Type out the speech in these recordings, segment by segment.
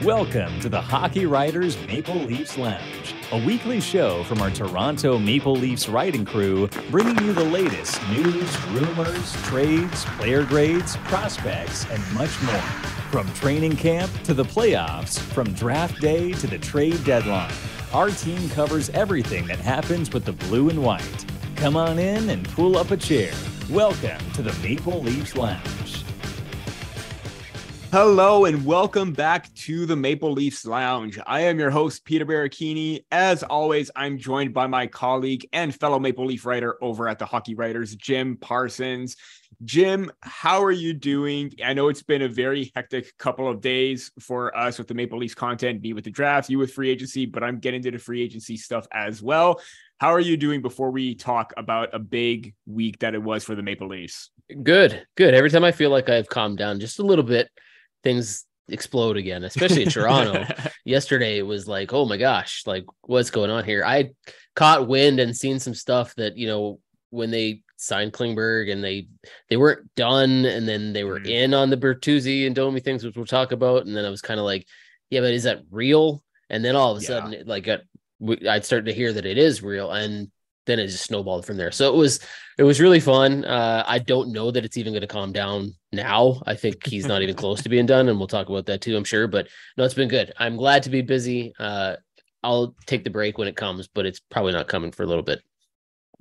Welcome to the Hockey Writers Maple Leafs Lounge, a weekly show from our Toronto Maple Leafs writing crew, bringing you the latest news, rumors, trades, player grades, prospects, and much more. From training camp to the playoffs, from draft day to the trade deadline, our team covers everything that happens with the blue and white. Come on in and pull up a chair. Welcome to the Maple Leafs Lounge. Hello and welcome back to the Maple Leafs Lounge. I am your host, Peter Baracchini. As always, I'm joined by my colleague and fellow Maple Leaf writer over at the Hockey Writers, Jim Parsons. Jim, how are you doing? I know it's been a very hectic couple of days for us with the Maple Leafs content, me with the draft, you with free agency, but I'm getting to the free agency stuff as well. How are you doing before we talk about a big week that it was for the Maple Leafs? Good. Every time I feel like I've calmed down just a little bit, things explode again, especially in Toronto. Yesterday, it was like, oh my gosh, like what's going on here? I caught wind and seen some stuff that, you know, when they signed Klingberg and they weren't done, and then they were in on the Bertuzzi and Domi things, which we'll talk about. And then I was kind of like, yeah, but is that real? And then all of a sudden, I'd start to hear that it is real. And then it just snowballed from there. So it was really fun. I don't know that it's even going to calm down now. I think he's not even close to being done, and we'll talk about that too, I'm sure. But no, it's been good. I'm glad to be busy. I'll take the break when it comes, but it's probably not coming for a little bit.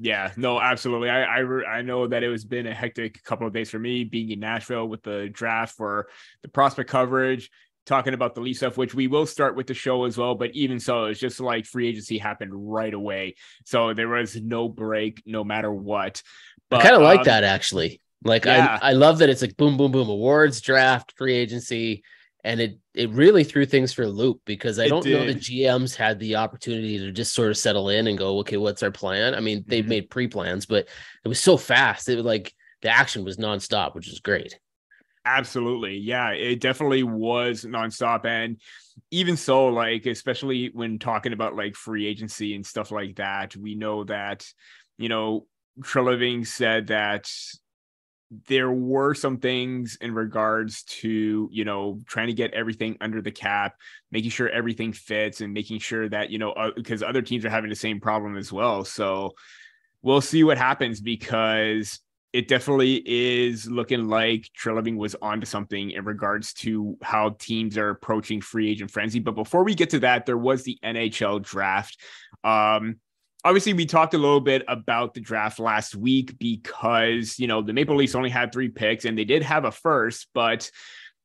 Yeah, no, absolutely. I know that it was been a hectic couple of days for me being in Nashville with the draft for the prospect coverage, talking about the Leaf stuff, which we will start with the show as well. But even so, it's just like free agency happened right away. So there was no break, no matter what. But I kind of like that, actually. Like, yeah. I love that it's like boom, boom, boom, awards, draft, free agency. And it really threw things for a loop, because I don't know the GMs had the opportunity to just sort of settle in and go, okay, what's our plan? I mean, they've made pre-plans, but it was so fast. It was like the action was nonstop, which is great. Absolutely. Yeah, it definitely was nonstop. And even so, like, especially when talking about like free agency and stuff like that, we know that, you know, Treliving said that there were some things in regards to, you know, trying to get everything under the cap, making sure everything fits, and making sure that, you know, because other teams are having the same problem as well. So we'll see what happens, because it definitely is looking like Treliving was onto something in regards to how teams are approaching free agent frenzy. But before we get to that, there was the NHL draft. Obviously, we talked a little bit about the draft last week because, you know, the Maple Leafs only had 3 picks and they did have a first, but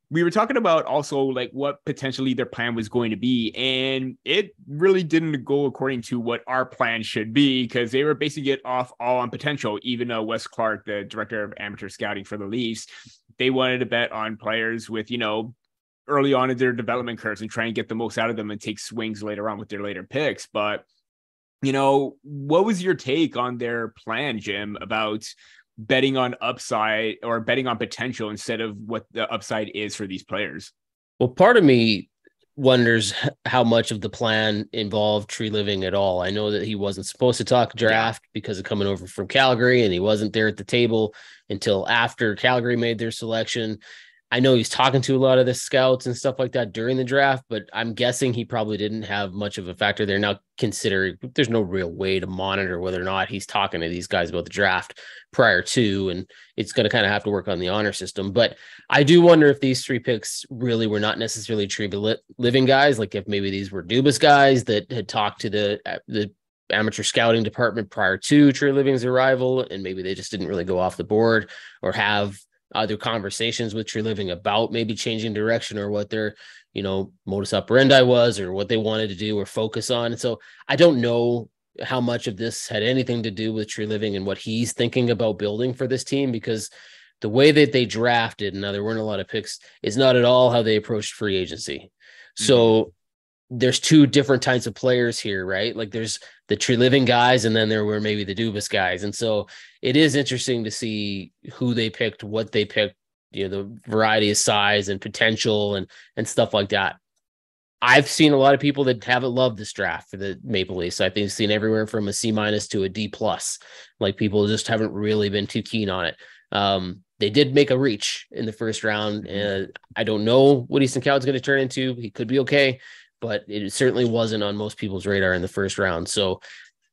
we were talking about also like what potentially their plan was going to be. And it really didn't go according to what our plan should be, because they were basing it off all on potential. Even Wes Clark, the director of amateur scouting for the Leafs, they wanted to bet on players with, you know, early on in their development curves and try and get the most out of them and take swings later on with their later picks. But, you know, what was your take on their plan, Jim, about betting on upside or betting on potential instead of what the upside is for these players? Well, part of me wonders how much of the plan involved Treliving at all. I know that he wasn't supposed to talk draft because of coming over from Calgary, and he wasn't there at the table until after Calgary made their selection. I know he's talking to a lot of the scouts and stuff like that during the draft, but I'm guessing he probably didn't have much of a factor there. Now, considering there's no real way to monitor whether or not he's talking to these guys about the draft prior to, and it's going to kind of have to work on the honor system. But I do wonder if these 3 picks really were not necessarily Treliving guys, like if maybe these were Dubas guys that had talked to the amateur scouting department prior to Treliving's arrival, and maybe they just didn't really go off the board or have other conversations with Treliving about maybe changing direction or what their, you know, modus operandi was or what they wanted to do or focus on. And so I don't know how much of this had anything to do with Treliving and what he's thinking about building for this team, because the way that they drafted, and now there weren't a lot of picks, is not at all how they approached free agency. So there's 2 different types of players here, right? Like there's the Treliving guys, and then there were maybe the Dubas guys. And so it is interesting to see who they picked, what they picked, you know, the variety of size and potential and stuff like that. I've seen a lot of people that haven't loved this draft for the Maple Leafs. I think I've seen everywhere from a C- to a D+. Like people just haven't really been too keen on it. they did make a reach in the first round. I don't know what Easton Cowan's going to turn into. He could be okay, but it certainly wasn't on most people's radar in the first round. So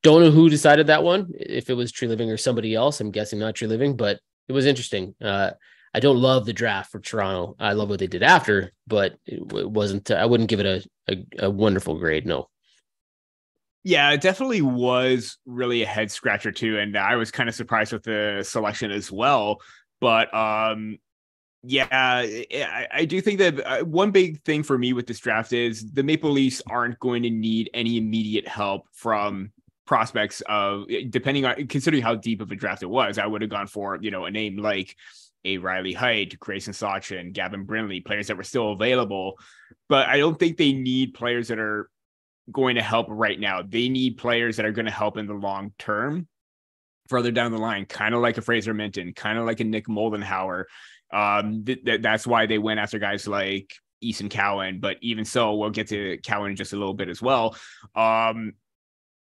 don't know who decided that one, if it was Tree Living or somebody else. I'm guessing not Tree Living, but it was interesting. I don't love the draft for Toronto. I love what they did after, but it wasn't, I wouldn't give it a wonderful grade. No. Yeah, it definitely was really a head scratcher too. And I was kind of surprised with the selection as well. But yeah, I do think that one big thing for me with this draft is the Maple Leafs aren't going to need any immediate help from prospects of, depending on, considering how deep of a draft it was. I would have gone for, a name like a Riley Heidt, Grayson Sachin, Gavin Brindley, players that were still available. But I don't think they need players that are going to help right now. They need players that are going to help in the long term, further down the line, kind of like a Fraser Minton, kind of like a Nick Moldenhauer. That's why they went after guys like Easton Cowan. But even so, we'll get to Cowan in just a little bit as well.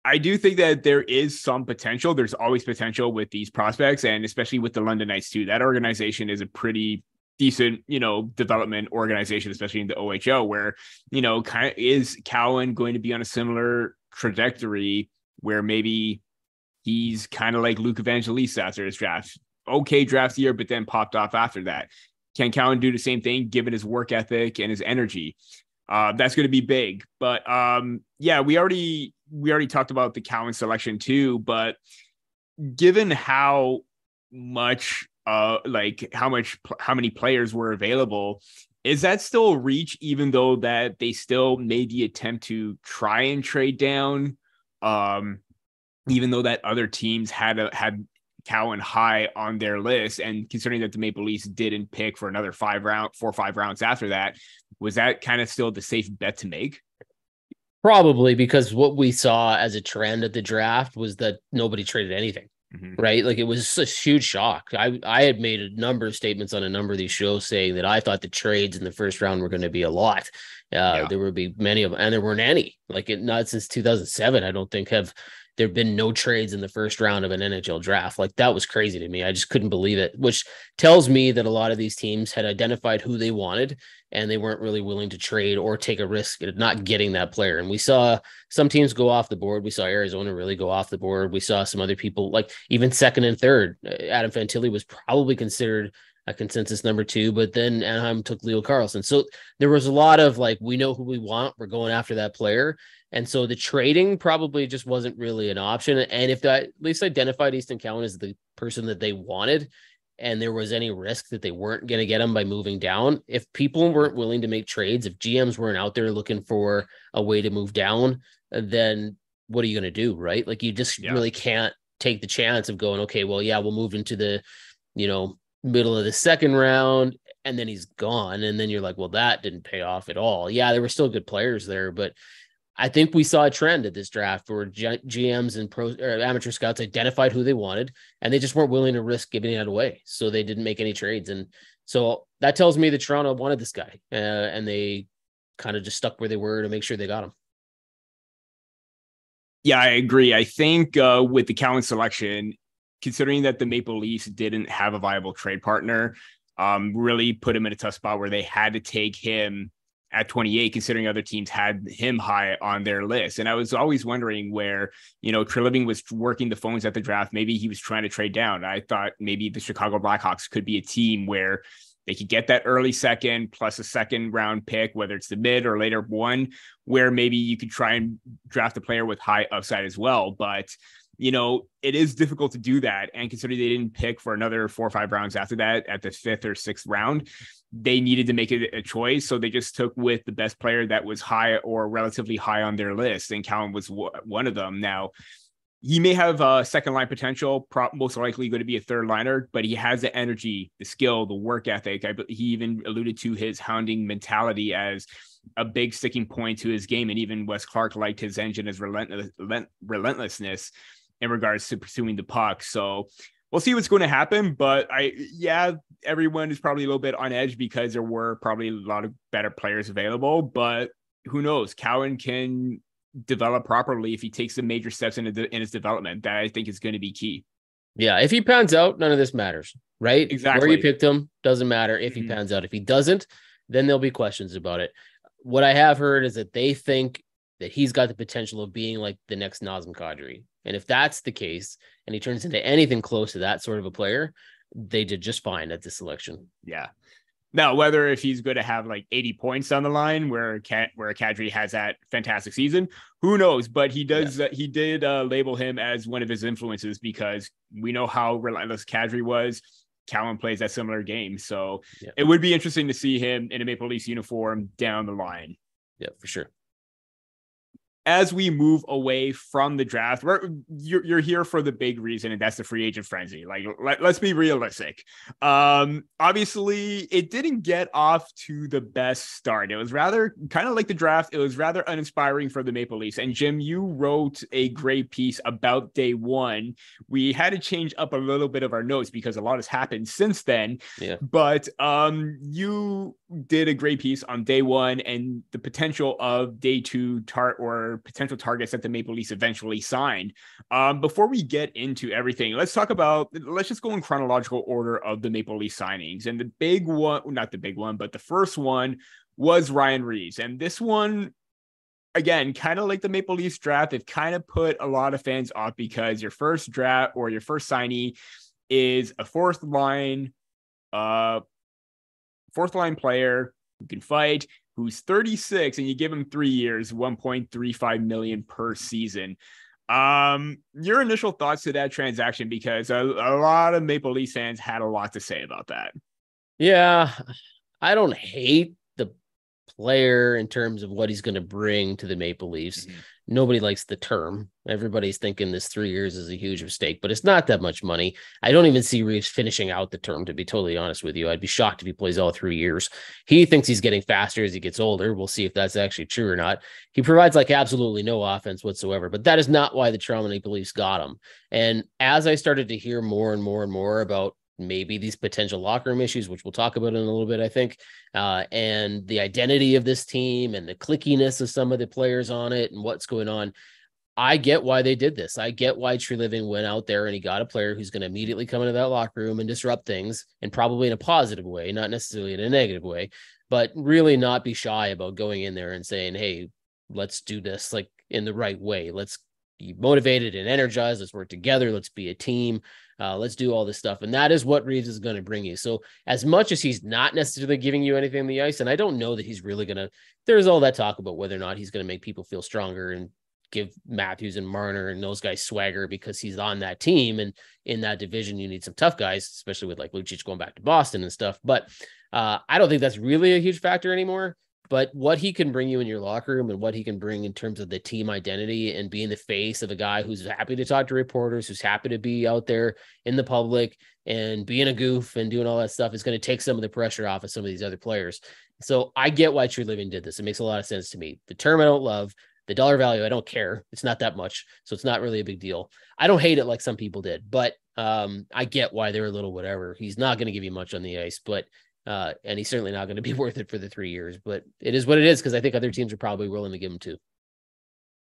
I do think that there is some potential. There's always potential with these prospects, and especially with the London Knights too. That organization is a pretty decent, development organization, especially in the OHL, where, kind of is Cowan going to be on a similar trajectory where maybe he's kind of like Luke Evangelista after his draft. Okay, draft year, but then popped off after that. Can Cowan do the same thing given his work ethic and his energy? That's going to be big. But yeah, we already talked about the Cowan selection too, but given how much how many players were available, is that still a reach, even though that they still made the attempt to try and trade down, even though that other teams had Cowan high on their list, and considering that the Maple Leafs didn't pick for another 4 or 5 rounds after that, was that kind of still the safe bet to make? Probably, because what we saw as a trend at the draft was that nobody traded anything. Right. Like, it was a huge shock. I had made a number of statements on a number of these shows saying that I thought the trades in the first round were going to be a lot. There would be many of them, and there weren't any. Like, not since 2007, I don't think have there been no trades in the first round of an NHL draft. Like, that was crazy to me. I just couldn't believe it, which tells me that a lot of these teams had identified who they wanted, and they weren't really willing to trade or take a risk at not getting that player. And we saw some teams go off the board. We saw Arizona really go off the board. We saw some other people, like even second and third. Adam Fantilli was probably considered a consensus number 2, but then Anaheim took Leo Carlson. So there was a lot of like, we know who we want, we're going after that player. And so the trading probably just wasn't really an option. And if that at least identified Easton Cowan as the person that they wanted, and there was any risk that they weren't going to get him by moving down, if people weren't willing to make trades, if GMs weren't out there looking for a way to move down, then what are you going to do? Right. Like, you just really can't take the chance of going, okay, well, yeah, we'll move into the, middle of the second round, and then he's gone. And then you're like, well, that didn't pay off at all. Yeah, there were still good players there, but I think we saw a trend at this draft where GMs and amateur scouts identified who they wanted, and they just weren't willing to risk giving it away. So they didn't make any trades. And so that tells me that Toronto wanted this guy, and they kind of just stuck where they were to make sure they got him. Yeah, I agree. I think with the Cowan selection, considering that the Maple Leafs didn't have a viable trade partner, really put him in a tough spot where they had to take him at 28, considering other teams had him high on their list. And I was always wondering where, Treliving was working the phones at the draft. Maybe he was trying to trade down. I thought maybe the Chicago Blackhawks could be a team where they could get that early second plus a second round pick, whether it's the mid or later one, where maybe you could try and draft a player with high upside as well. But it is difficult to do that. And considering they didn't pick for another 4 or 5 rounds after that, at the 5th or 6th round, they needed to make a choice. So they just took with the best player that was high or relatively high on their list. And Cowan was one of them. Now, he may have a second line potential, most likely going to be a third liner, but he has the energy, the skill, the work ethic. He even alluded to his hounding mentality as a big sticking point to his game. And even Wes Clark liked his engine, his relentlessness in regards to pursuing the puck. So we'll see what's going to happen. But everyone is probably a little bit on edge because there were probably a lot of better players available. But who knows? Cowan can develop properly if he takes the major steps in his development. That I think is going to be key. Yeah, if he pans out, none of this matters, right? Exactly. Where you picked him doesn't matter if he pans out. If he doesn't, then there'll be questions about it. What I have heard is that they think that he's got the potential of being like the next Nazem Kadri. And if that's the case, and he turns into anything close to that sort of a player, they did just fine at this selection. Yeah. Now, whether if he's going to have like 80 points on the line where Kadri has that fantastic season, who knows? But he does. Yeah. He did label him as one of his influences because we know how relentless Kadri was. Callan plays that similar game. So it would be interesting to see him in a Maple Leafs uniform down the line. Yeah, for sure. As we move away from the draft, you're here for the big reason, and that's the free agent frenzy. Like, let's be realistic. Obviously, it didn't get off to the best start. It was rather kind of like the draft. It was rather uninspiring for the Maple Leafs. And Jim, you wrote a great piece about day one. We had to change up a little bit of our notes because a lot has happened since then. Yeah. But you did a great piece on day one and the potential of day two potential targets that the Maple Leafs eventually signed. Before we get into everything, let's just go in chronological order of the Maple Leafs signings. And the big one, not the big one, but the first one was Ryan Reaves. And this one, again, kind of like the Maple Leafs draft, it kind of put a lot of fans off because your first draft or your first signee is a fourth line player who can fight, who's 36, and you give him 3 years, $1.35 million per season. Your initial thoughts to that transaction, because a lot of Maple Leafs fans had a lot to say about that. Yeah, I don't hate the player in terms of what he's going to bring to the Maple Leafs. Nobody likes the term. Everybody's thinking this 3 years is a huge mistake, but it's not that much money. I don't even see Reaves finishing out the term, to be totally honest with you. I'd be shocked if he plays all 3 years. He thinks he's getting faster as he gets older. We'll see if that's actually true or not. He provides like absolutely no offense whatsoever, but that is not why the Toronto Maple Leafs got him. And as I started to hear more and more and more about maybe these potential locker room issues, which we'll talk about in a little bit, I think, and the identity of this team and the clickiness of some of the players on it and what's going on, I get why they did this. I get why Treliving went out there and he got a player who's going to immediately come into that locker room and disrupt things, and probably in a positive way, not necessarily in a negative way, but really not be shy about going in there and saying, hey, let's do this like in the right way. Let's be motivated and energized. Let's work together. Let's be a team. Let's do all this stuff. And that is what Reaves is going to bring you. So as much as he's not necessarily giving you anything on the ice, and I don't know that he's really going to, there's all that talk about whether or not he's going to make people feel stronger and give Matthews and Marner and those guys swagger because he's on that team. And in that division, you need some tough guys, especially with like Lucic going back to Boston and stuff. But I don't think that's really a huge factor anymore. But what he can bring you in your locker room and what he can bring in terms of the team identity and being the face of a guy who's happy to talk to reporters, who's happy to be out there in the public and being a goof and doing all that stuff is going to take some of the pressure off of some of these other players. So I get why Treliving did this. It makes a lot of sense to me. The term I don't love, the dollar value, I don't care. It's not that much. So it's not really a big deal. I don't hate it like some people did, but I get why they're a little whatever. He's not going to give you much on the ice, but and he's certainly not going to be worth it for the 3 years, but it is what it is because I think other teams are probably willing to give him 2.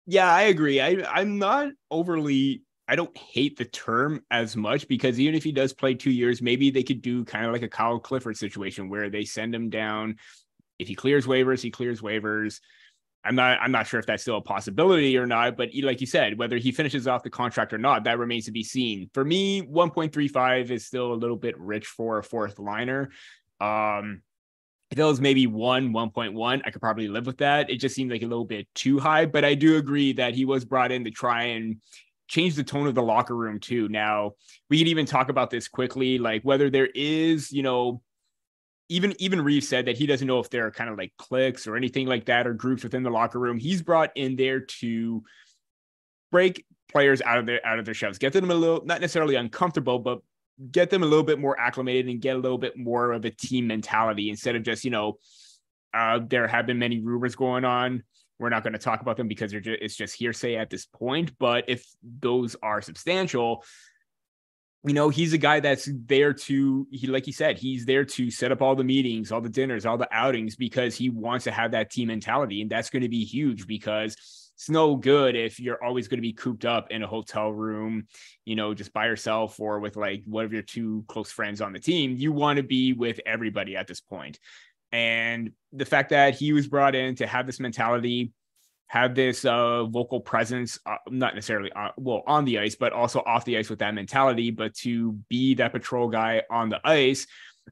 Yeah, I agree. I'm not overly, I don't hate the term as much because even if he does play 2 years, maybe they could do kind of like a Kyle Clifford situation where they send him down. If he clears waivers, he clears waivers. I'm not sure if that's still a possibility or not, but like you said, whether he finishes off the contract or not, that remains to be seen. For me, 1.35 is still a little bit rich for a fourth liner. If it was maybe 1.1, I could probably live with that. It just seemed like a little bit too high, but I do agree that he was brought in to try and change the tone of the locker room too. Now, we could even talk about this quickly, like whether there is, even Reaves said that he doesn't know if there are kind of like cliques or anything like that or groups within the locker room. He's brought in there to break players out of their shells, get them a little, not necessarily uncomfortable, but get them a little bit more acclimated and get a little bit more of a team mentality instead of just, there have been many rumors going on. We're not going to talk about them because it's just hearsay at this point. But if those are substantial, he's a guy that's there to, like he said, he's there to set up all the meetings, all the dinners, all the outings, because he wants to have that team mentality. And that's going to be huge, because it's no good if you're always going to be cooped up in a hotel room, just by yourself or with like one of your two close friends on the team. You want to be with everybody at this point. And the fact that he was brought in to have this mentality, have this vocal presence, not necessarily on the ice, but also off the ice with that mentality, but to be that patrol guy on the ice,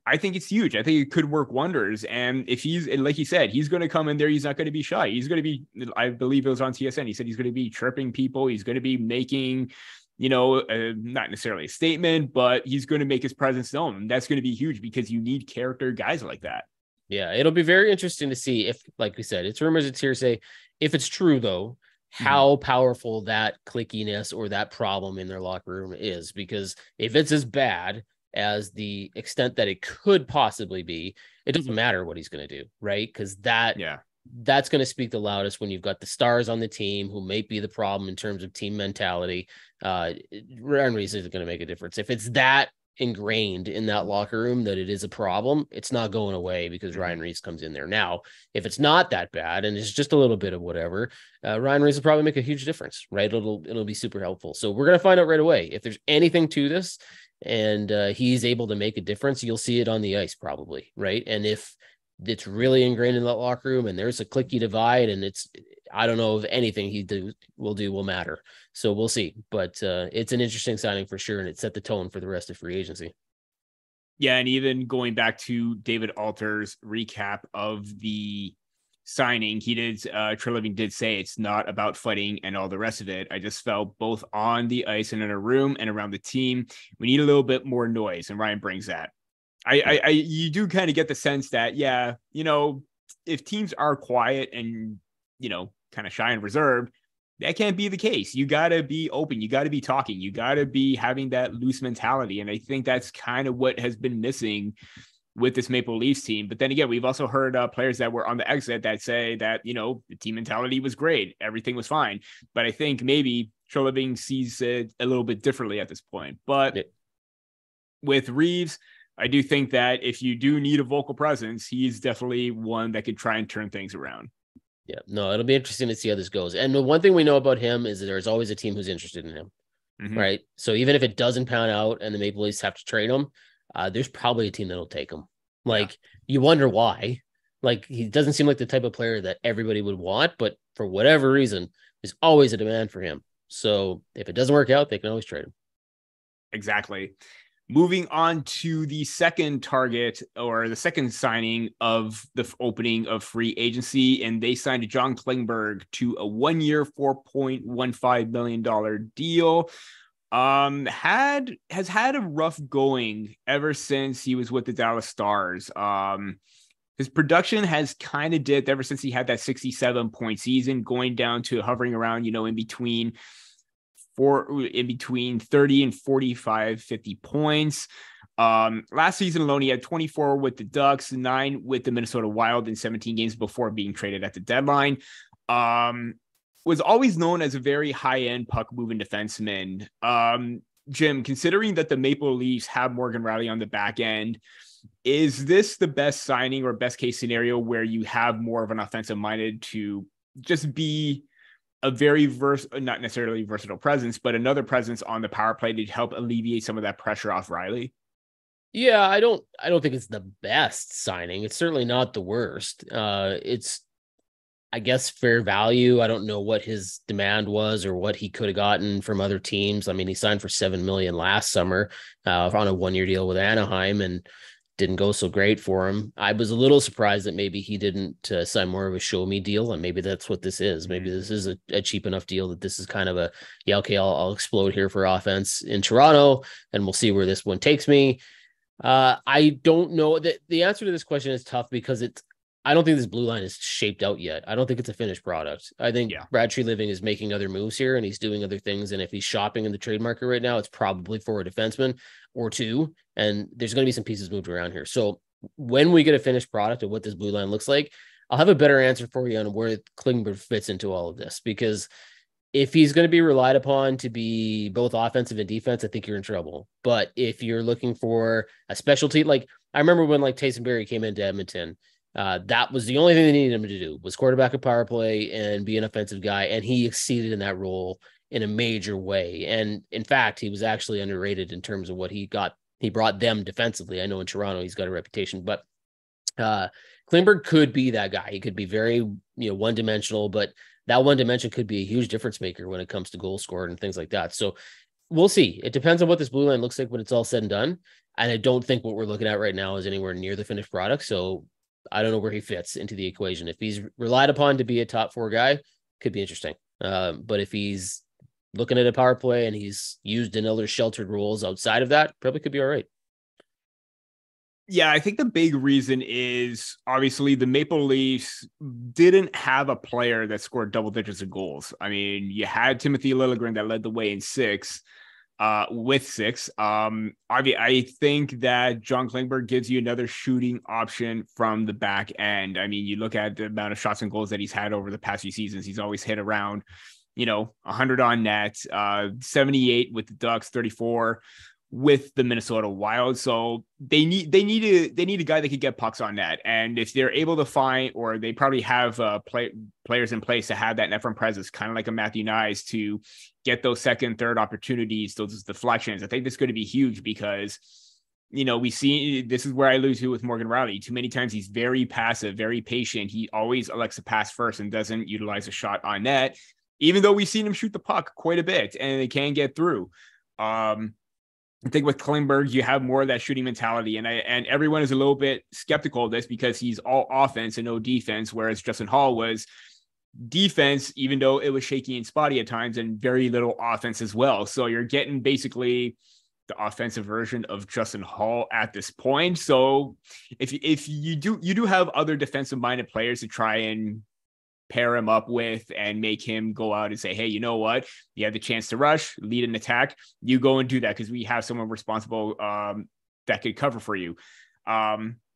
I think it's huge. I think it could work wonders. And if like he said, he's going to come in there, he's not going to be shy. He's going to be, I believe it was on TSN, he said he's going to be chirping people. He's going to be making, not necessarily a statement, but he's going to make his presence known. And that's going to be huge, because you need character guys like that. Yeah, it'll be very interesting to see if, like we said, it's rumors, it's hearsay. If it's true, though, how powerful that clickiness or that problem in their locker room is. Because if it's as bad as the extent that it could possibly be, it doesn't matter what he's going to do, right? Because that's going to speak the loudest when you've got the stars on the team who may be the problem in terms of team mentality. Ryan Reaves is going to make a difference. If it's that ingrained in that locker room that it is a problem, it's not going away because Ryan Reaves comes in there. Now, if it's not that bad and it's just a little bit of whatever, Ryan Reaves will probably make a huge difference, right? It'll be super helpful. So we're going to find out right away if there's anything to this and he's able to make a difference. You'll see it on the ice probably, right? And if it's really ingrained in that locker room and there's a clicky divide and I don't know if anything will matter. So we'll see, but it's an interesting signing for sure. And it set the tone for the rest of free agency. Yeah. And even going back to David Alter's recap of the signing, Treliving did say it's not about fighting and all the rest of it. I just felt both on the ice and in a room and around the team, we need a little bit more noise. And Ryan brings that. You do kind of get the sense that, if teams are quiet and, kind of shy and reserved, that can't be the case. You got to be open. You got to be talking. You got to be having that loose mentality. And I think that's kind of what has been missing with this Maple Leafs team. But then again, we've also heard players that were on the exit that say that, the team mentality was great. Everything was fine. But I think maybe Treliving sees it a little bit differently at this point. But with Reaves, I do think that if you do need a vocal presence, he's definitely one that could try and turn things around. Yeah, no, it'll be interesting to see how this goes. And the one thing we know about him is that there's always a team who's interested in him, right? So even if it doesn't pan out and the Maple Leafs have to trade him, there's probably a team that'll take him. You wonder why. Like, he doesn't seem like the type of player that everybody would want, but for whatever reason, there's always a demand for him. So if it doesn't work out, they can always trade him. Exactly. Moving on to the second target or the second signing of the opening of free agency, and they signed John Klingberg to a 1-year, $4.15 million deal. Has had a rough going ever since he was with the Dallas Stars. His production has kind of dipped ever since he had that 67-point season, going down to hovering around, in between 30 and 45, 50 points. Last season alone, he had 24 with the Ducks, 9 with the Minnesota Wild in 17 games before being traded at the deadline. Was always known as a very high-end puck-moving defenseman. Jim, considering that the Maple Leafs have Morgan Rielly on the back end, is this the best signing or best case scenario where you have more of an offensive minded to just be a very not necessarily versatile presence, but another presence on the power play to help alleviate some of that pressure off Rielly? Yeah, I don't think it's the best signing. It's certainly not the worst. It's, I guess, fair value. I don't know what his demand was or what he could have gotten from other teams. I mean, he signed for $7 million last summer on a 1-year deal with Anaheim and didn't go so great for him. I was a little surprised that maybe he didn't sign more of a show me deal. And maybe that's what this is. Maybe this is a cheap enough deal that this is kind of I'll explode here for offense in Toronto and we'll see where this one takes me. I don't know. The answer to this question is tough because I don't think this blue line is shaped out yet. I don't think it's a finished product. I think Brad Treliving is making other moves here and he's doing other things. And if he's shopping in the trade market right now, it's probably for a defenseman or two. And there's going to be some pieces moved around here. So when we get a finished product of what this blue line looks like, I'll have a better answer for you on where Klingberg fits into all of this, because if he's going to be relied upon to be both offensive and defense, I think you're in trouble. But if you're looking for a specialty, like I remember when like Tyson Barrie came into Edmonton, that was the only thing they needed him to do was quarterback a power play and be an offensive guy. And he exceeded in that role in a major way. And in fact, he was actually underrated in terms of what he got. He brought them defensively. I know in Toronto, he's got a reputation, but Klingberg could be that guy. He could be very, one-dimensional, but that one dimension could be a huge difference maker when it comes to goal scored and things like that. So we'll see. It depends on what this blue line looks like when it's all said and done. And I don't think what we're looking at right now is anywhere near the finished product. So I don't know where he fits into the equation. If he's relied upon to be a top 4 guy, could be interesting. But if he's looking at a power play and he's used in other sheltered roles outside of that, probably could be all right. Yeah, I think the big reason is obviously the Maple Leafs didn't have a player that scored double digits of goals. I mean, you had Timothy Liljegren that led the way in 6, with 6. I think that John Klingberg gives you another shooting option from the back end. I mean, you look at the amount of shots and goals that he's had over the past few seasons. He's always hit around, 100 on net, 78 with the Ducks, 34 with the Minnesota Wild. So they need a guy that could get pucks on net. And if they're able to find, or they probably have players in place to have that net front presence, kind of like a Matthew Nyes, to get those second, third opportunities, those deflections. I think that's going to be huge because, we see, this is where I lose to with Morgan Rielly. Too many times he's very passive, very patient. He always elects to pass first and doesn't utilize a shot on net, even though we've seen him shoot the puck quite a bit and they can get through. I think with Klingberg, you have more of that shooting mentality, and everyone is a little bit skeptical of this because he's all offense and no defense, whereas Justin Hall was defense, even though it was shaky and spotty at times, and very little offense as well. So you're getting basically the offensive version of Justin Hall at this point. So if you do have other defensive-minded players to try and pair him up with and make him go out and say, hey, you know what? You have the chance to rush, lead an attack. You go and do that because we have someone responsible that could cover for you.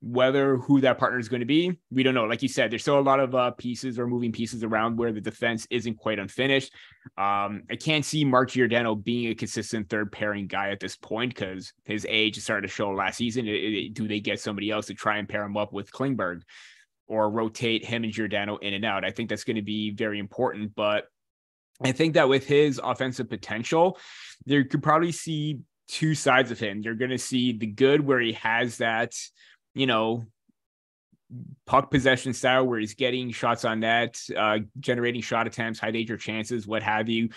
Whether who that partner is going to be, we don't know. Like you said, there's still a lot of pieces or moving pieces around where the defense isn't quite unfinished. I can't see Mark Giordano being a consistent third pairing guy at this point because his age started to show last season. Do they get somebody else to try and pair him up with Klingberg, or rotate him and Giordano in and out? I think that's going to be very important, but I think that with his offensive potential, there could probably see 2 sides of him. You're going to see the good where he has that, puck possession style where he's getting shots on net, generating shot attempts, high danger chances, what have you,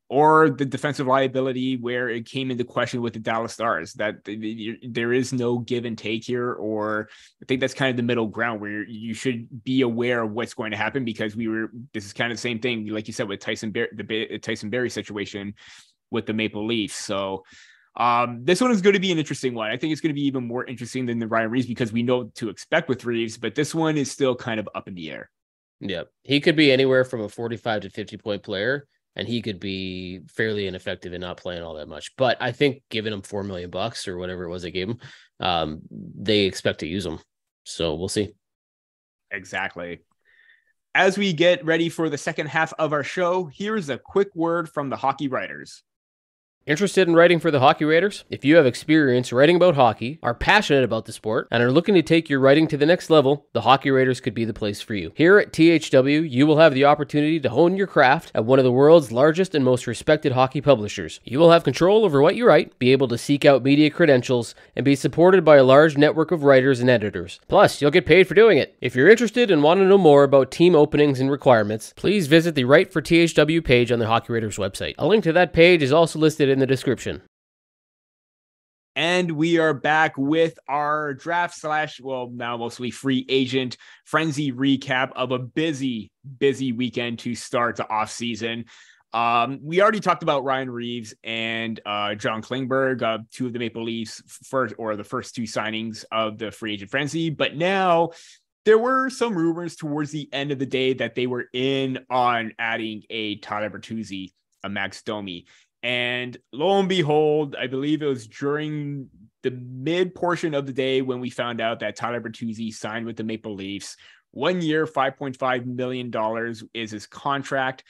or the defensive liability where it came into question with the Dallas Stars, that there is no give and take here. Or I think that's kind of the middle ground where you should be aware of what's going to happen, because this is kind of the same thing, like you said, with the Tyson Barrie situation with the Maple Leafs. So this one is going to be an interesting one. I think it's going to be even more interesting than the Ryan Reaves because we know what to expect with Reaves, but this one is still kind of up in the air. Yeah. He could be anywhere from a 45 to 50 point player, and he could be fairly ineffective and not playing all that much. But I think giving him $4 million or whatever it was they gave him, they expect to use him. So we'll see. Exactly. As we get ready for the second half of our show, here's a quick word from the Hockey Writers. Interested in writing for the Hockey Writers? If you have experience writing about hockey, are passionate about the sport, and are looking to take your writing to the next level, the Hockey Writers could be the place for you. Here at THW, you will have the opportunity to hone your craft at one of the world's largest and most respected hockey publishers. You will have control over what you write, be able to seek out media credentials, and be supported by a large network of writers and editors. Plus, you'll get paid for doing it. If you're interested and want to know more about team openings and requirements, please visit the Write for THW page on the Hockey Writers website. A link to that page is also listed in the description. And we are back with our draft / now mostly free agent frenzy recap of a busy weekend to start the off season. We already talked about Ryan Reaves and John Klingberg, 2 of the Maple Leafs the first 2 signings of the free agent frenzy. But now there were some rumors towards the end of the day that they were in on adding a Tyler Bertuzzi, a Max Domi. And lo and behold, I believe it was during the mid portion of the day when we found out that Tyler Bertuzzi signed with the Maple Leafs. 1 year, $5.5 million is his contract.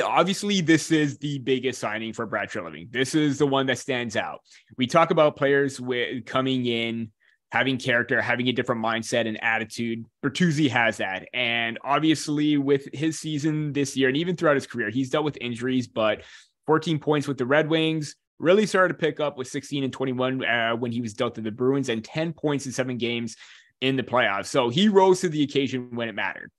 Obviously this is the biggest signing for Brad Treliving. This is the one that stands out. We talk about players with coming in, having character, having a different mindset and attitude. Bertuzzi has that. And obviously with his season this year, and even throughout his career, he's dealt with injuries, but 14 points with the Red Wings, really started to pick up with 16 and 21 when he was dealt to the Bruins, and 10 points in 7 games in the playoffs. So he rose to the occasion when it mattered.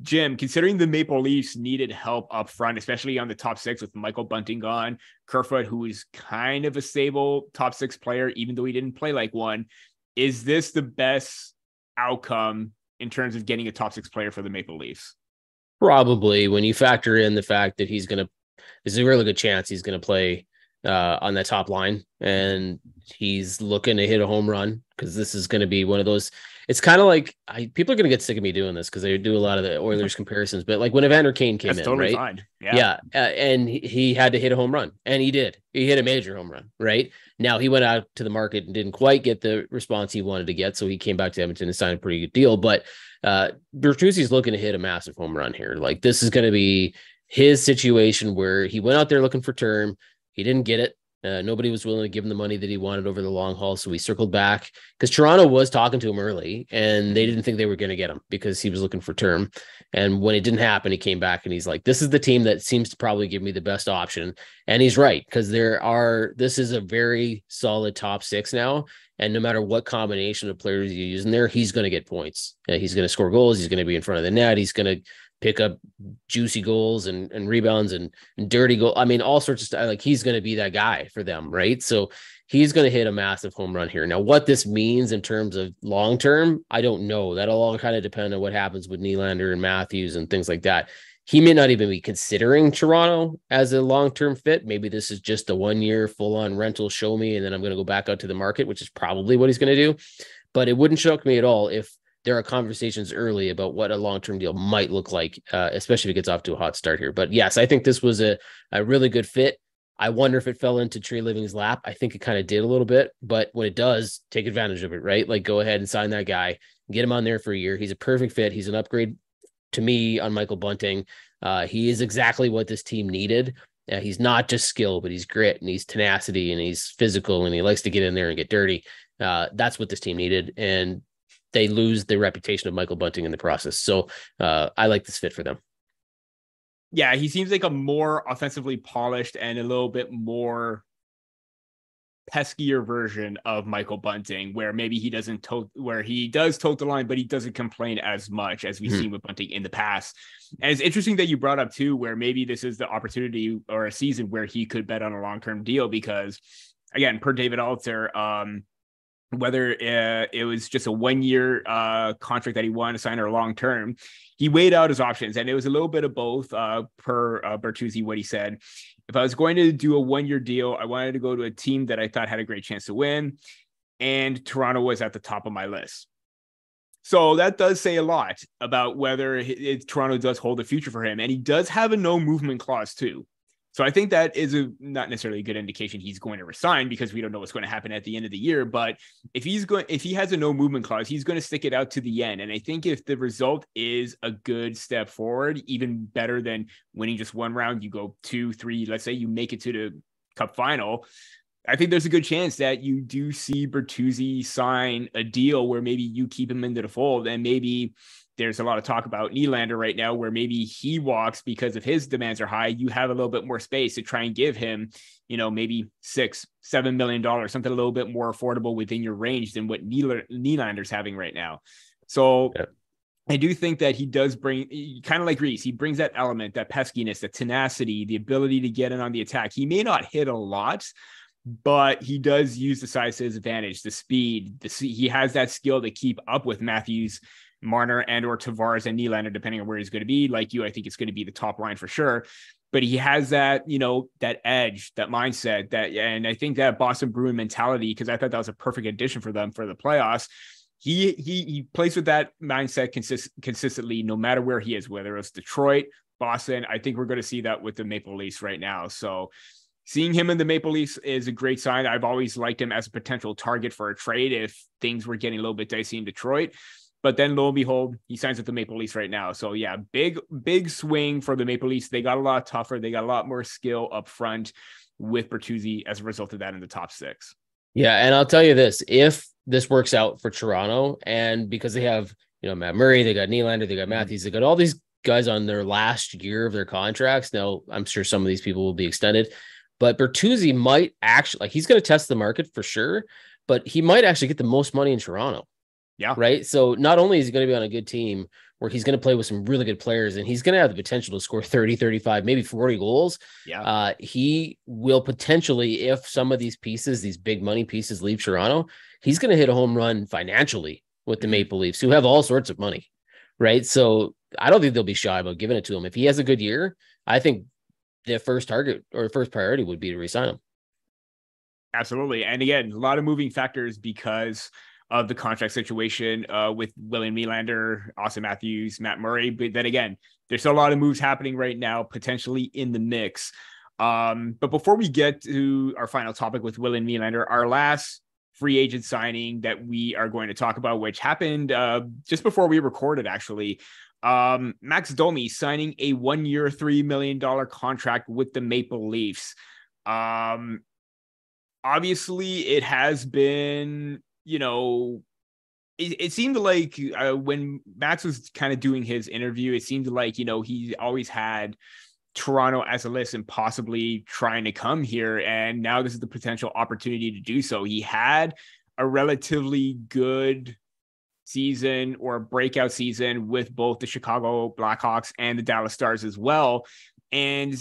Jim, considering the Maple Leafs needed help up front, especially on the top 6 with Michael Bunting gone, Kerfoot, who is kind of a stable top 6 player, even though he didn't play like one, is this the best outcome in terms of getting a top 6 player for the Maple Leafs? Probably, when you factor in the fact that there's a really good chance he's going to play on that top line, and he's looking to hit a home run, because this is going to be one of those. It's kind of like people are going to get sick of me doing this because they do a lot of the Oilers comparisons, but like when Evander Kane came in, totally right? Fine. And he had to hit a home run, and he did. He hit a major home run, right? Now he went out to the market and didn't quite get the response he wanted to get, so he came back to Edmonton and signed a pretty good deal. But Bertuzzi's looking to hit a massive home run here. Like, this is going to be his situation where he went out there looking for term. He didn't get it. Nobody was willing to give him the money that he wanted over the long haul. So he circled back, because Toronto was talking to him early, and they didn't think they were going to get him because he was looking for term. And when it didn't happen, he came back and he's like, this is the team that seems to probably give me the best option. And he's right, because this is a very solid top 6 now. And no matter what combination of players you use in there, he's going to get points. He's going to score goals. He's going to be in front of the net. He's going to pick up juicy goals and rebounds and dirty goal. I mean, all sorts of stuff. Like, he's going to be that guy for them, right? So he's going to hit a massive home run here. Now, what this means in terms of long-term, I don't know. That'll all kind of depend on what happens with Nylander and Matthews and things like that. He may not even be considering Toronto as a long-term fit. Maybe this is just a 1-year full-on rental, show me, and then I'm going to go back out to the market, which is probably what he's going to do. But it wouldn't shock me at all if there are conversations early about what a long-term deal might look like, especially if it gets off to a hot start here. But yes, I think this was a really good fit. I wonder if it fell into Treliving's lap. I think it kind of did a little bit, but when it does, take advantage of it, right? Like, go ahead and sign that guy, get him on there for a year. He's a perfect fit. He's an upgrade to me on Michael Bunting. He is exactly what this team needed. He's not just skill, but he's grit, and he's tenacity, and he's physical, and he likes to get in there and get dirty. That's what this team needed. And they lose the reputation of Michael Bunting in the process. So I like this fit for them. Yeah, he seems like a more offensively polished and a little bit more peskier version of Michael Bunting, where maybe he does tote the line, but he doesn't complain as much as we've seen with Bunting in the past. And it's interesting that you brought up too, where maybe this is the opportunity or a season where he could bet on a long-term deal, because again, per David Alter, whether it was just a 1-year contract that he wanted to sign or long-term, he weighed out his options, and it was a little bit of both per Bertuzzi, what he said. If I was going to do a 1-year deal, I wanted to go to a team that I thought had a great chance to win, and Toronto was at the top of my list. So that does say a lot about whether Toronto does hold a future for him, and he does have a no movement clause too. So I think that is not necessarily a good indication he's going to resign, because we don't know what's going to happen at the end of the year. But if he has a no movement clause, he's going to stick it out to the end. And I think if the result is a good step forward, even better than winning just one round, you go 2, 3, let's say you make it to the Cup final, I think there's a good chance that you do see Bertuzzi sign a deal where maybe you keep him into the fold, and maybe there's a lot of talk about Nylander right now, where maybe he walks because if his demands are high. You have a little bit more space to try and give him, maybe $6-7 million, something a little bit more affordable within your range than what Nylander's having right now. So yeah. I do think that he does bring, kind of like Reaves, he brings that element, that peskiness, that tenacity, the ability to get in on the attack. He may not hit a lot, but he does use the size to his advantage, the speed. He has that skill to keep up with Matthews, Marner, and or Tavares and Nylander, depending on where he's going to be. Like you, I think it's going to be the top line for sure. But he has that, that edge, that mindset, and I think that Boston Bruin mentality, because I thought that was a perfect addition for them for the playoffs. He plays with that mindset consistently, no matter where he is, whether it's Detroit, Boston. I think we're going to see that with the Maple Leafs right now. So seeing him in the Maple Leafs is a great sign. I've always liked him as a potential target for a trade if things were getting a little bit dicey in Detroit. But then lo and behold, he signs with the Maple Leafs right now. So yeah, big swing for the Maple Leafs. They got a lot tougher. They got a lot more skill up front with Bertuzzi as a result of that in the top 6. Yeah, and I'll tell you this, if this works out for Toronto, and because they have, Matt Murray, they got Nylander, they got Matthews, they got all these guys on their last year of their contracts. Now, I'm sure some of these people will be extended, but Bertuzzi might actually, he's going to test the market for sure, but he might actually get the most money in Toronto. Yeah. Right. So not only is he going to be on a good team where he's going to play with some really good players and he's going to have the potential to score 30, 35, maybe 40 goals. Yeah. He will potentially, if some of these pieces, these big money pieces leave Toronto, he's going to hit a home run financially with the Maple Leafs, who have all sorts of money. Right. So I don't think they'll be shy about giving it to him. If he has a good year, I think the first target or first priority would be to re-sign him. Absolutely. And again, a lot of moving factors because of the contract situation with William Nylander, Austin Matthews, Matt Murray. But then again, there's a lot of moves happening right now, potentially in the mix. But before we get to our final topic with William Nylander, our last free agent signing that we are going to talk about, which happened just before we recorded, actually, Max Domi signing a 1-year, $3 million contract with the Maple Leafs. Obviously, it has been, it seemed like when Max was kind of doing his interview, it seemed like, he always had Toronto as a list and possibly trying to come here. And now this is the potential opportunity to do so. He had a relatively good season or breakout season with both the Chicago Blackhawks and the Dallas Stars as well. And,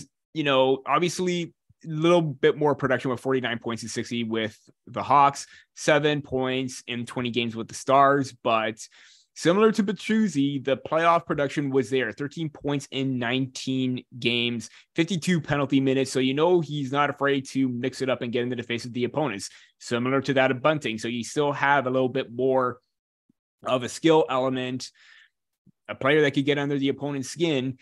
obviously a little bit more production with 49 points and 60 with the Hawks, 7 points in 20 games with the Stars. But similar to Bertuzzi, the playoff production was there, 13 points in 19 games, 52 penalty minutes. So, he's not afraid to mix it up and get into the face of the opponents, similar to that of Bunting. So you still have a little bit more of a skill element, a player that could get under the opponent's skin.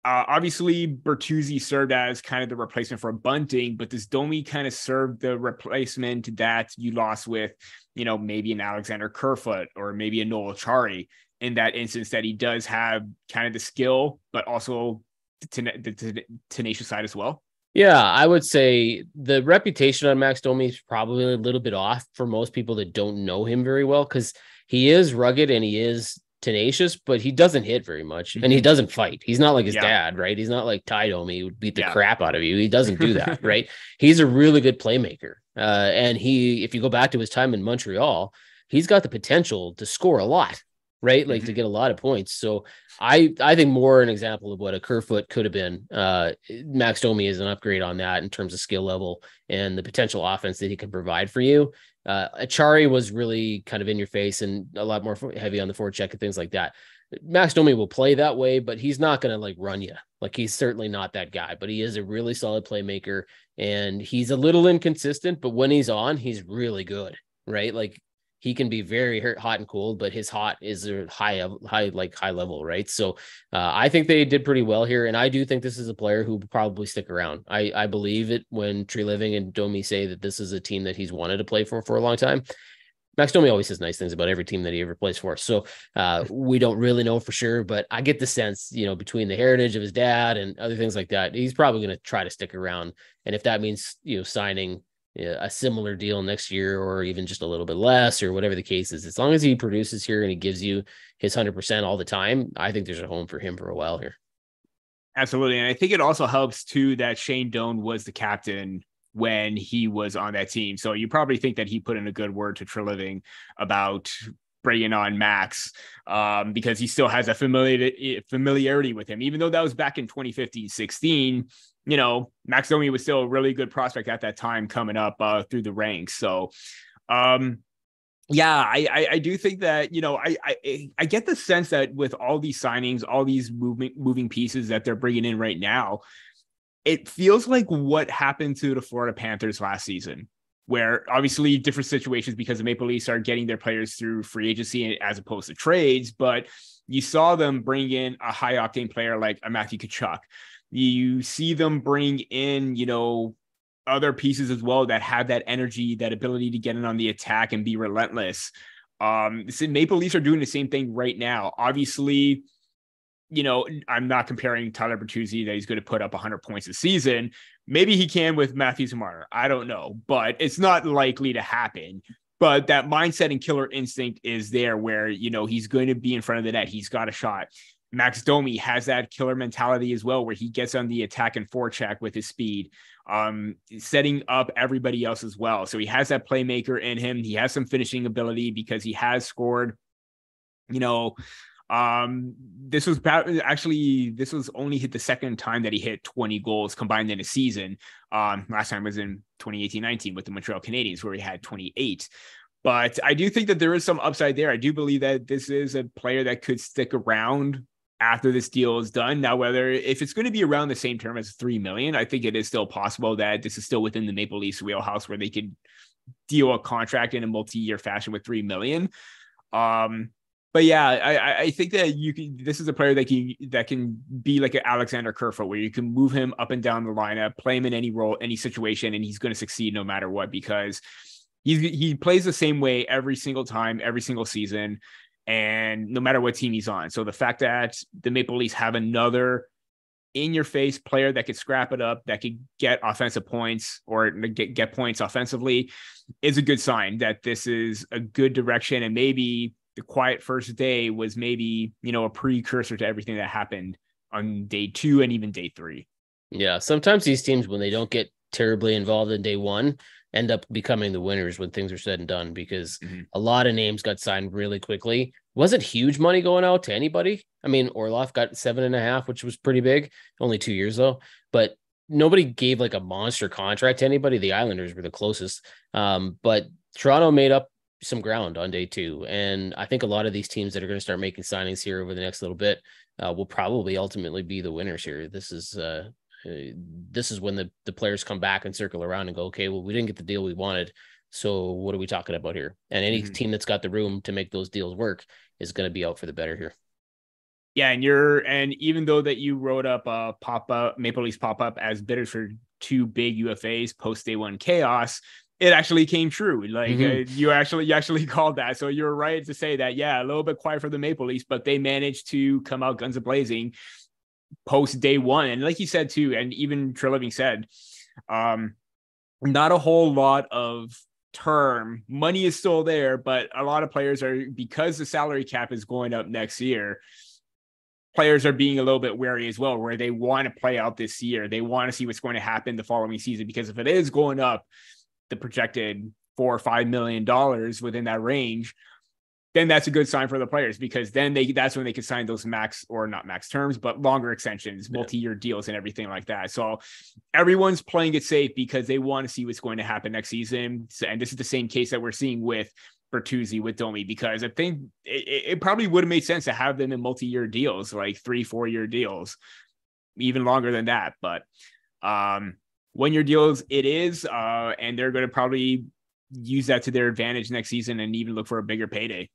Obviously, Bertuzzi served as kind of the replacement for Bunting, but does Domi kind of serve the replacement that you lost with, maybe an Alexander Kerfoot or maybe a Noel Acciari in that instance, that he does have kind of the skill, but also the tenacious side as well? Yeah, I would say the reputation on Max Domi is probably a little bit off for most people that don't know him very well, because he is rugged and he is tenacious, but he doesn't hit very much and he doesn't fight. He's not like his dad, right? He's not like Ty Domi, who would beat the crap out of you. He doesn't do that, right? He's a really good playmaker. And if you go back to his time in Montreal, he's got the potential to score a lot, right? Like to get a lot of points. So I think more an example of what a Kerfoot could have been. Max Domi is an upgrade on that in terms of skill level and the potential offense that he can provide for you. Acciari was really kind of in your face and a lot more heavy on the forecheck and things like that. Max Domi will play that way, but he's not going to run you. He's certainly not that guy, but he is a really solid playmaker and he's a little inconsistent, but when he's on, he's really good, right? He can be very hot and cold, but his hot is a high level, right? So I think they did pretty well here. And I do think this is a player who will probably stick around. I believe it when Treliving and Domi say that this is a team that he's wanted to play for a long time. Max Domi always says nice things about every team that he ever plays for. So we don't really know for sure, but I get the sense, between the heritage of his dad and other things like that, he's probably going to try to stick around. And if that means, signing a similar deal next year or even just a little bit less or whatever the case is, as long as he produces here and he gives you his 100% all the time, I think there's a home for him for a while here. Absolutely. And I think it also helps too that Shane Doan was the captain when he was on that team. So you probably think that he put in a good word to Treliving about bringing on Max because he still has a familiarity with him, even though that was back in 2015-16. Max Domi was still a really good prospect at that time coming up through the ranks. So, I do think that, I get the sense that with all these signings, all these moving pieces that they're bringing in right now, it feels like what happened to the Florida Panthers last season, where obviously different situations because the Maple Leafs are getting their players through free agency as opposed to trades, but you saw them bring in a high octane player like a Matthew Tkachuk. You see them bring in, other pieces as well that have that energy, that ability to get in on the attack and be relentless. The Maple Leafs are doing the same thing right now. Obviously, I'm not comparing Tyler Bertuzzi that he's going to put up 100 points a season. Maybe he can with Matthews and Marner. I don't know, but it's not likely to happen. But that mindset and killer instinct is there where, he's going to be in front of the net. He's got a shot. Max Domi has that killer mentality as well, where he gets on the attack and forecheck with his speed, setting up everybody else as well. So he has that playmaker in him. He has some finishing ability because he has scored, this was only hit the second time that he hit 20 goals combined in a season. Last time was in 2018-19 with the Montreal Canadiens, where he had 28. But I do think that there is some upside there. I do believe that this is a player that could stick around after this deal is done. Now, if it's going to be around the same term as $3 million, I think it is still possible that this is still within the Maple Leafs wheelhouse where they could deal a contract in a multi-year fashion with $3 million. But yeah, I think that this is a player that can be like an Alexander Kerfoot, where you can move him up and down the lineup, play him in any role, any situation, and he's going to succeed no matter what, because he plays the same way every single time, every single season, and no matter what team he's on. So the fact that the Maple Leafs have another in-your-face player that could scrap it up, that could get offensive points or get points offensively, is a good sign that this is a good direction. And maybe the quiet first day was maybe, a precursor to everything that happened on day 2 and even day 3. Yeah. Sometimes these teams, when they don't get terribly involved in day 1, end up becoming the winners when things are said and done, because a lot of names got signed really quickly. Wasn't huge money going out to anybody. I mean, Orlov got 7.5, which was pretty big, only 2 years though, but nobody gave like a monster contract to anybody. The Islanders were the closest. But Toronto made up some ground on day 2. And I think a lot of these teams that are going to start making signings here over the next little bit will probably ultimately be the winners here. This is when the players come back and circle around and go, okay, well, we didn't get the deal we wanted. So what are we talking about here? And any team that's got the room to make those deals work is going to be out for the better here. Yeah. And even though that you wrote up a pop-up, Maple Leafs pop-up as bidders for 2 big UFAs post day 1 chaos, it actually came true. Like you actually called that. So you're right to say that, yeah, a little bit quiet for the Maple Leafs, but they managed to come out guns a-blazing post day 1. And like you said too, and even Treliving said, not a whole lot of term. Money is still there, but a lot of players are, because the salary cap is going up next year, players are being a little bit wary as well, where they want to play out this year. They want to see what's going to happen the following season, because if it is going up the projected $4 or $5 million within that range, then that's a good sign for the players, because then that's when they can sign those max, or not max terms, but longer extensions, multi-year deals and everything like that. So everyone's playing it safe because they want to see what's going to happen next season. And this is the same case that we're seeing with Bertuzzi, with Domi, because I think it probably would have made sense to have them in multi-year deals, like 3-4 year deals, even longer than that. But 1 year deals it is, and they're going to probably use that to their advantage next season and even look for a bigger payday.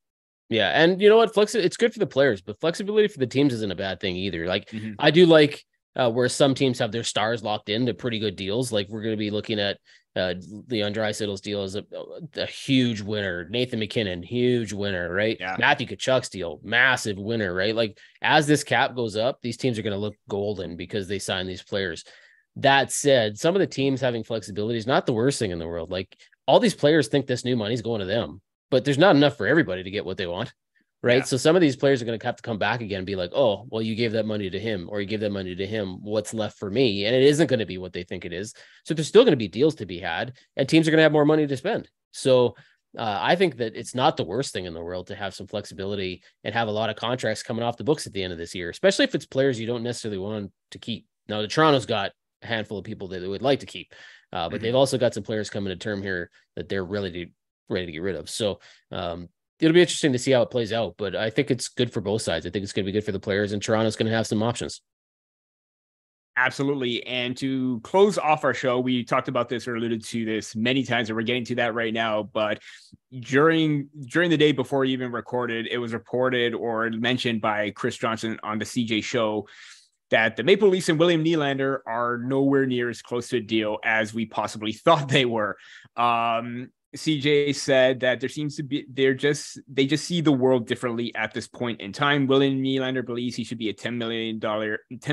Yeah. And you know what? It's good for the players, but flexibility for the teams isn't a bad thing either. Like I do like where some teams have their stars locked into pretty good deals. Like we're going to be looking at Leon Draisaitl's deal as a huge winner. Nathan McKinnon, huge winner, right? Yeah. Matthew Tkachuk's deal, massive winner, right? Like as this cap goes up, these teams are going to look golden because they sign these players. That said, some of the teams having flexibility is not the worst thing in the world. Like all these players think this new money's going to them, but there's not enough for everybody to get what they want. Right. Yeah. So some of these players are going to have to come back again and be like, oh, well, you gave that money to him, or you gave that money to him. What's left for me? And it isn't going to be what they think it is. So there's still going to be deals to be had, and teams are going to have more money to spend. So I think that it's not the worst thing in the world to have some flexibility and have a lot of contracts coming off the books at the end of this year, especially if it's players you don't necessarily want to keep. Now, the Toronto's got a handful of people that they would like to keep, but they've also got some players coming to term here that they're ready to get rid of. So it'll be interesting to see how it plays out, but I think it's good for both sides. I think it's going to be good for the players, and Toronto's going to have some options. Absolutely. And to close off our show, we talked about this or alluded to this many times, and we're getting to that right now. But during the day before we even recorded, it was reported or mentioned by Chris Johnson on the CJ show that the Maple Leafs and William Nylander are nowhere near as close to a deal as we possibly thought they were. CJ said that they just see the world differently at this point in time. William Nylander believes he should be a $10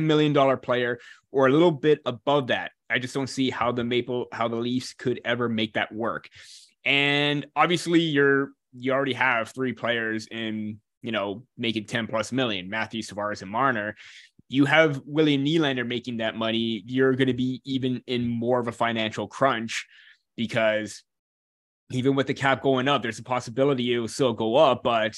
million player or a little bit above that. I just don't see how the Leafs could ever make that work. And obviously you already have three players in, making 10 plus million, Matthews, Tavares, and Marner. You have William Nylander making that money. You're going to be even in more of a financial crunch, because even with the cap going up, there's a possibility it will still go up, but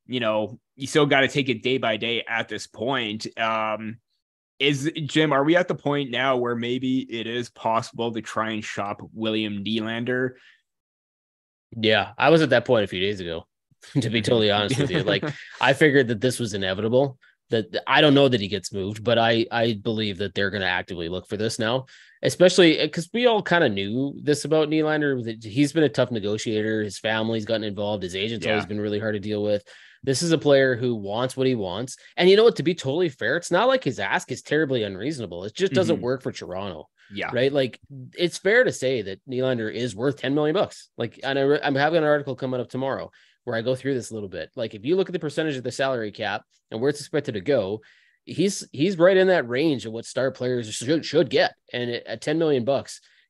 you still got to take it day by day at this point. Jim, are we at the point now where maybe it is possible to try and shop William Nylander? Yeah, I was at that point a few days ago, to be totally honest with you. Like, I figured that this was inevitable. That I don't know that he gets moved, but I believe that they're going to actively look for this now, especially because we all kind of knew this about Nylander. That he's been a tough negotiator. His family's gotten involved. His agent's always been really hard to deal with. This is a player who wants what he wants. And you know what, to be totally fair, it's not like his ask is terribly unreasonable. It just doesn't work for Toronto. Yeah. Right. Like, it's fair to say that Nylander is worth $10 million. Like, and I'm having an article coming up tomorrow where I go through this a little bit. Like, if you look at the percentage of the salary cap and where it's expected to go, he's right in that range of what star players should get. And at $10 million,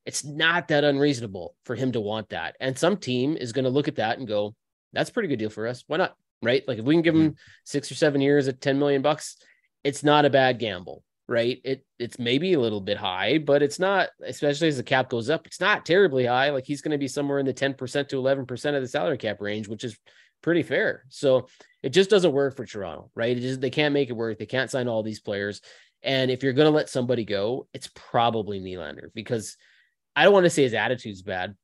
it's not that unreasonable for him to want that. And some team is going to look at that and go, that's a pretty good deal for us. Why not? Right. Like, if we can give him 6 or 7 years at $10 million, it's not a bad gamble. Right. It's maybe a little bit high, but it's not, especially as the cap goes up, it's not terribly high. Like, he's going to be somewhere in the 10% to 11% of the salary cap range, which is pretty fair. So it just doesn't work for Toronto, right? They can't make it work. They can't sign all these players. And if you're going to let somebody go, it's probably Nylander, because I don't want to say his attitude's bad,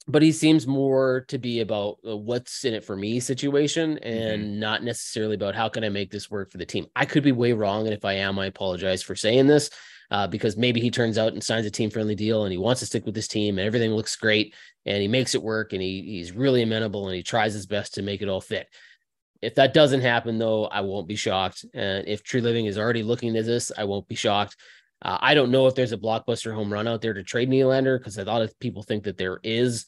but he seems more to be about what's in it for me situation, and not necessarily about how can I make this work for the team. I could be way wrong. And if I am, I apologize for saying this, because maybe he turns out and signs a team friendly deal and he wants to stick with this team and everything looks great and he makes it work and he's really amenable and he tries his best to make it all fit. If that doesn't happen, though, I won't be shocked. And if True Living is already looking at this, I won't be shocked. I don't know if there's a blockbuster home run out there to trade Nylander, because a lot of people think that there is.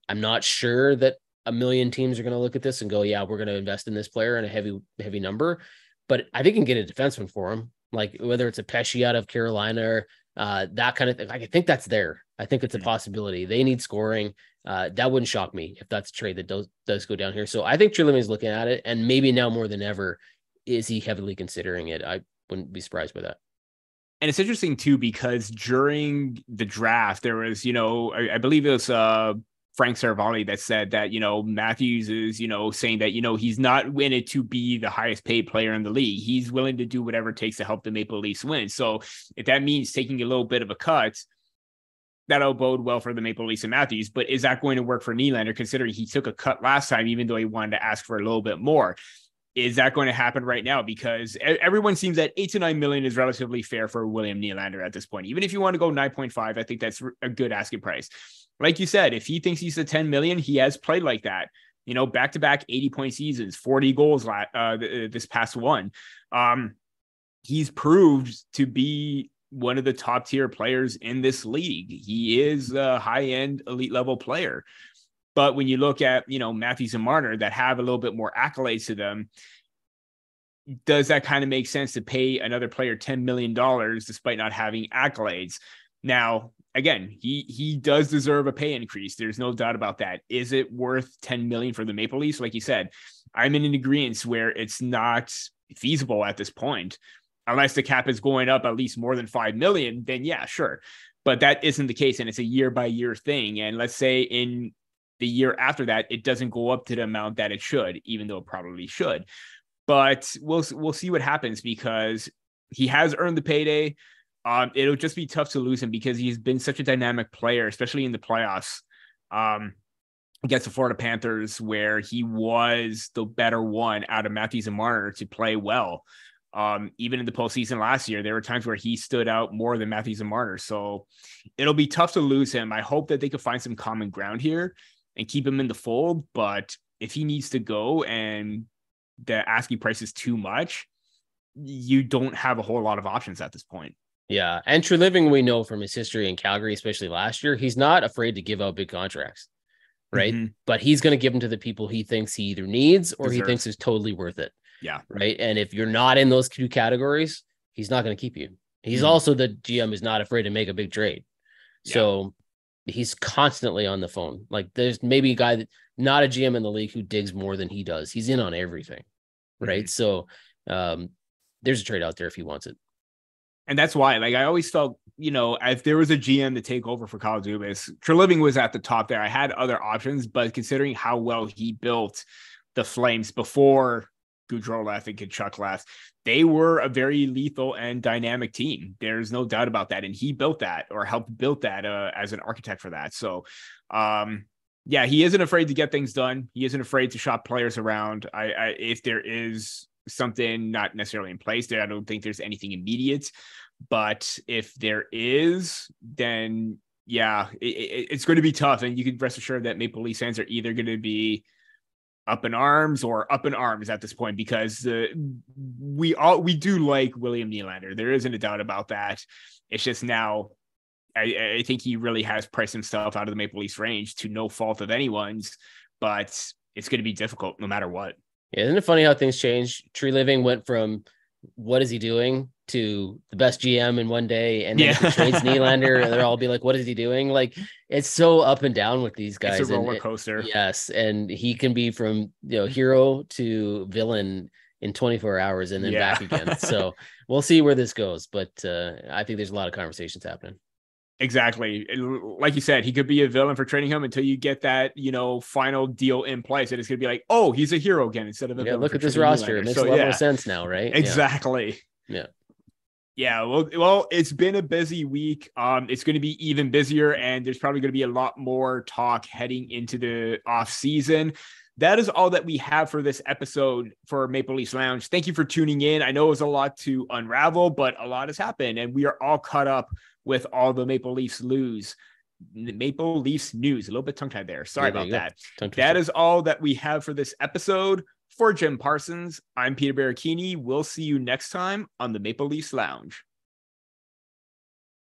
I'm not sure that a million teams are going to look at this and go, yeah, we're going to invest in this player in a heavy number. But I think you can get a defenseman for him, like whether it's a Pesci out of Carolina or that kind of thing. I think that's there. I think it's a possibility. They need scoring. That wouldn't shock me if that's a trade that does go down here. So I think True Living is looking at it, and maybe now more than ever is he heavily considering it. I wouldn't be surprised by that. And it's interesting too, because during the draft, there was, I believe it was Frank Saravalli that said that, Matthews is, saying that, he's not in it to be the highest paid player in the league. He's willing to do whatever it takes to help the Maple Leafs win. So if that means taking a little bit of a cut, that'll bode well for the Maple Leafs and Matthews. But is that going to work for Nylander, considering he took a cut last time, even though he wanted to ask for a little bit more? Is that going to happen right now? Because everyone seems that $8 to $9 million is relatively fair for William Nylander at this point. Even if you want to go 9.5, I think that's a good asking price. Like you said, if he thinks he's a 10 million, he has played like that. Back-to-back 80-point seasons, 40 goals this past one. He's proved to be one of the top-tier players in this league. He is a high-end, elite-level player. But when you look at, Matthews and Marner that have a little bit more accolades to them, does that kind of make sense to pay another player $10 million despite not having accolades? Now, again, he does deserve a pay increase. There's no doubt about that. Is it worth $10 million for the Maple Leafs? Like you said, I'm in an agreement where it's not feasible at this point. Unless the cap is going up at least more than $5 million, then yeah, sure. But that isn't the case, and it's a year-by-year thing. And let's say in the year after that, it doesn't go up to the amount that it should, even though it probably should. But we'll see what happens, because he has earned the payday. It'll just be tough to lose him, because he's been such a dynamic player, especially in the playoffs against the Florida Panthers, where he was the better one out of Matthews and Marner to play well. Even in the postseason last year, there were times where he stood out more than Matthews and Marner. So it'll be tough to lose him. I hope that they could find some common ground here and keep him in the fold. But if he needs to go and the asking price is too much, you don't have a whole lot of options at this point. Yeah. And True Living, we know from his history in Calgary, especially last year, he's not afraid to give out big contracts. right? Mm-hmm. But he's going to give them to the people he thinks he either needs or he thinks is totally worth it. Yeah. Right. And if you're not in those two categories, he's not going to keep you. He's Mhm. also the GM is not afraid to make a big trade. Yeah. So he's constantly on the phone. Like there's maybe a guy that not a GM in the league who digs more than he does. He's in on everything. Right. Mhm. So there's a trade out there if he wants it. And that's why, like, I always felt, you know, if there was a GM to take over for Kyle Dubas, Treliving was at the top there. I had other options, but considering how well he built the Flames before Goudreau left and Kachuk left, they were a very lethal and dynamic team. There's no doubt about that. And he built that, or helped build that as an architect for that. So, yeah, he isn't afraid to get things done. He isn't afraid to shop players around. If there is something not necessarily in place there, I don't think there's anything immediate, but if there is, then yeah, it's going to be tough. And you can rest assured that Maple Leaf fans are either going to be up in arms or up in arms at this point, because we do like William Nylander. There isn't a doubt about that. It's just now I think he really has priced himself out of the Maple Leafs range to no fault of anyone's, but it's going to be difficult no matter what. Yeah, isn't it funny how things change? Tree Living went from what is he doing to the best GM in one day, and then if he trades Nylander, they'll all be like, what is he doing? Like, it's so up and down with these guys. It's a roller coaster. Yes, and he can be from hero to villain in 24 hours and then back again. So we'll see where this goes, but I think there's a lot of conversations happening. Exactly. Like you said, he could be a villain for trading him until you get that, final deal in place. And it's going to be like, oh, he's a hero again instead of a villain. Look at this roster. It makes a lot more sense now, right? Exactly. Yeah. Yeah. Well, it's been a busy week. It's going to be even busier, and there's probably going to be a lot more talk heading into the off season. That is all that we have for this episode for Maple Leafs Lounge. Thank you for tuning in. I know it was a lot to unravel, but a lot has happened, and we are all caught up with all the Maple Leafs news. A little bit tongue-tied there. Sorry about that. That is all that we have for this episode. For Jim Parsons, I'm Peter Baracchini. We'll see you next time on the Maple Leafs Lounge.